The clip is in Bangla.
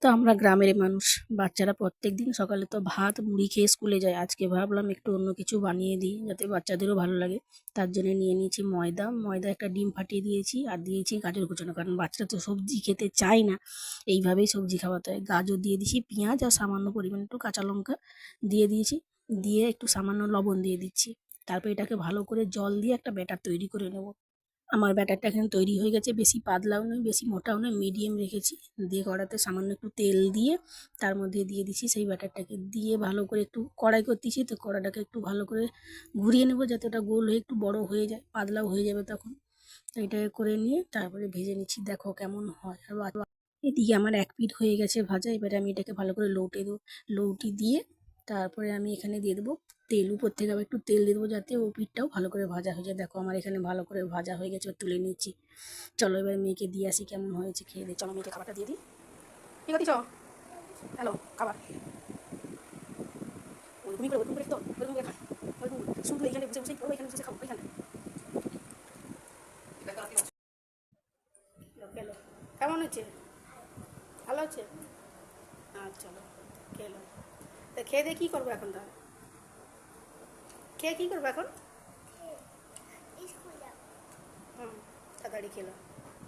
তো আমরা গ্রামের মানুষ, বাচ্চারা প্রত্যেকদিন সকালে তো ভাত মুড়ি খেয়ে স্কুলে যায়। আজকে ভাবলাম একটু অন্য কিছু বানিয়ে দিই যাতে বাচ্চাদেরও ভালো লাগে। তার জন্য নিয়ে নিয়েছি ময়দা একটা ডিম ফাটিয়ে দিয়েছি আর দিয়েছি গাজর কুচানো, কারণ বাচ্চারা তো সবজি খেতে চায় না, এইভাবেই সবজি খাওয়াতে হয়। গাজর দিয়ে দিয়েছি, পেঁয়াজ আর সামান্য পরিমাণ একটু কাঁচা লঙ্কা দিয়ে দিয়েছি, দিয়ে একটু সামান্য লবণ দিয়ে দিচ্ছি। তারপর এটাকে ভালো করে জল দিয়ে একটা ব্যাটার তৈরি করে নেব। আমার ব্যাটারটা এখানে তৈরি হয়ে গেছে, বেশি পাতলাও নয় বেশি মোটাও নয়, মিডিয়াম রেখেছি। দিয়ে কড়াতে সামান্য একটু তেল দিয়ে তার মধ্যে দিয়ে দিচ্ছি সেই ব্যাটারটাকে, দিয়ে ভালো করে একটু কড়াই করতেছি, তো কড়াটাকে একটু ভালো করে ঘুরিয়ে নেবো যাতে ওটা গোল হয়ে একটু বড় হয়ে যায়, পাতলাও হয়ে যাবে তখন। তো এটা করে নিয়ে তারপরে ভেজে নিচ্ছি, দেখো কেমন হয়। আর এদিকে আমার এক পিঠ হয়ে গেছে ভাজা, এবারে আমি এটাকে ভালো করে লৌটি দিয়ে তারপরে আমি এখানে দিয়ে দেবো তেল। উপর থেকে আবার একটু তেল দিয়ে দেবো যাতে ও পিঠটাও ভালো করে ভাজা হয়ে যায়। দেখো আমার এখানে ভালো করে ভাজা হয়ে গেছে, তুলে নিচ্ছি। চলো এবার মেয়েকে দিয়ে আসি কেমন হয়েছে খেয়ে দিই। চলো মেয়েকে খাবারটা দিয়ে দিই। কি করছিস? হ্যালো, খাবার ওরকমই করে তো ওরকম করে খাই, শুধু এইখানে বসে বসেই করবো, এখানে বসে খাবো ওইখানে। কেমন হচ্ছে? ভালো হচ্ছে? আচ্ছা চলো খেলো। তা খেয়ে দিয়ে কী করবো এখন? তাহলে খেয়ে কী করবো এখন? হুম, তাড়াতাড়ি খেলো।